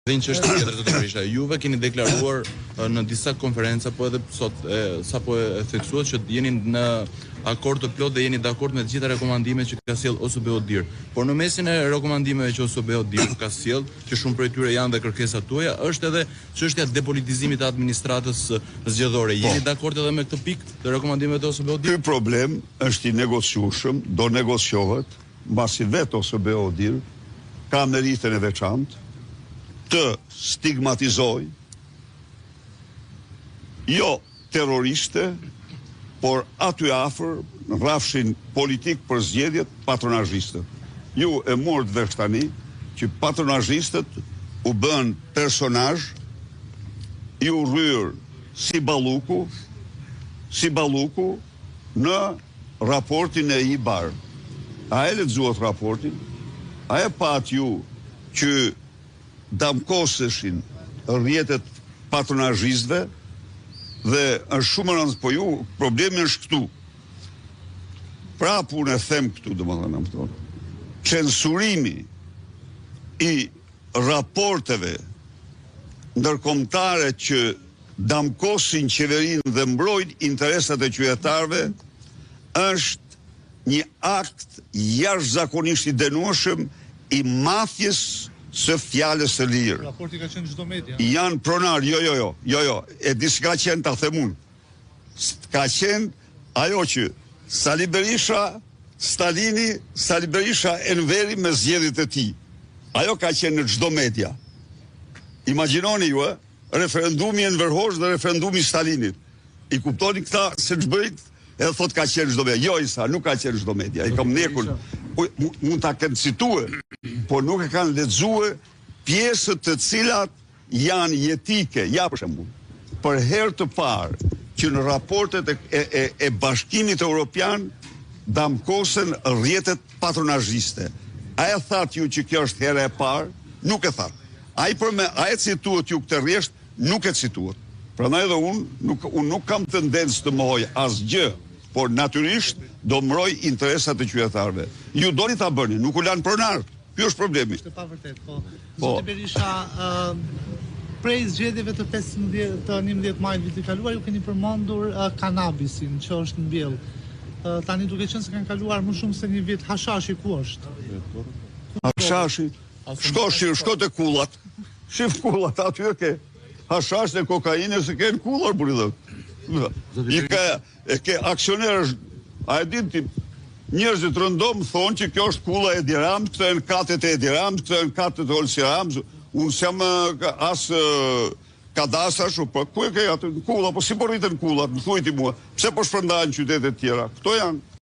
Dhe një çështje tjetër të Berisha, juve keni deklaruar në disa konferenca, po edhe sot sapo e theksuat që jeni në akord të plot dhe jeni dakord me të gjitha rekomandimet që ka sjell OSBE ODIHR. Por në mesin e rekomandimeve që OSBE ODIHR ka sjell, që shumë prej tyre janë dhe kërkesat tuaja, është edhe çështja e depolitizimit të administratës zgjedhore. Jeni dakord edhe me këtë pikë të rekomandimeve të OSBE ODIHR? Ky problem është i negociueshëm, do negociohet, mbasi vetë OSBE ODIHR ka meritën e veçantë të stigmatizoj jo terroriste, por aty afër në rrafshin politik për zgjedhjet patronazhiste. Ju e morët vesh tani që patronazhistët u bën personazh, ju rryr si balluku në raportin e IBAR. A e lexuat raportin? A e pat ju që damkoseshin rrjetet patronazhistëve dhe është shumë rëndësishme, po ju problemi është këtu. Prapë unë e them këtu, domethënë, censurimi i raporteve ndërkombëtare që damkosin qeverinë dhe mbrojnë interesat e qytetarëve është një akt jashtëzakonisht i dënueshëm i mafjes së fjalës së lirë. Raporti ka qenë çdo media. Janë pronar, jo, e di s'ka qenë, ta them unë. Ka qenë ajo që Sali Berisha, Stalini, Sali Berisha Enveri me zgjedhjet e tij. Ajo ka qenë në çdo media. Imagjinoni ju, referendumi i Enverhosh dhe referendumi i Stalinit. I kuptoni këta se ç'bëjt? Edhe thot ka qenë çdo media. Jo, Isa, nuk ka qenë çdo media. I kam nekun. Mund ta kenë cituar, por nuk e kanë lexuar pjesët të cilat janë jetike. Ja, për shembull, për herë të parë që në raportet e Bashkimit Evropian damkosen rrjetet patronazhiste. A e thatë ju që kjo është hera e parë? Nuk e thatë. A e cituat ju këtë rresht? Nuk e cituat. Prandaj edhe unë nuk kam tendencë të mohoj asgjë, por natyrisht do mbroj interesat e qytetarëve. Ju doni ta bëni, nuk u lanë pronar. Ky është problemi. Është pa vërtet, po. Zoti Berisha, prej zgjedhjeve të 11 majit vitit kaluar, ju keni përmendur kanabisin, që është mbjell. Tani duke qenë se kanë kaluar më shumë se një vit, hashashi ku është? Hashashi, shko te kullat. Shif kullat, aty ke hashash dhe kokainë se kanë kullar buridhë. E ke aksionerësh, a e din ti, njerëzit rëndom thonë që kjo është kulla e Edi Ramës, këto janë katet e Edi Ramës, këto janë katet e Olsi Ramës, unë s'jam as kadasash, po ku e ke atë kulla, po si po rritën kullat, më thuaj ti mua, pse po shpërndahen qytetet tjera, këto janë.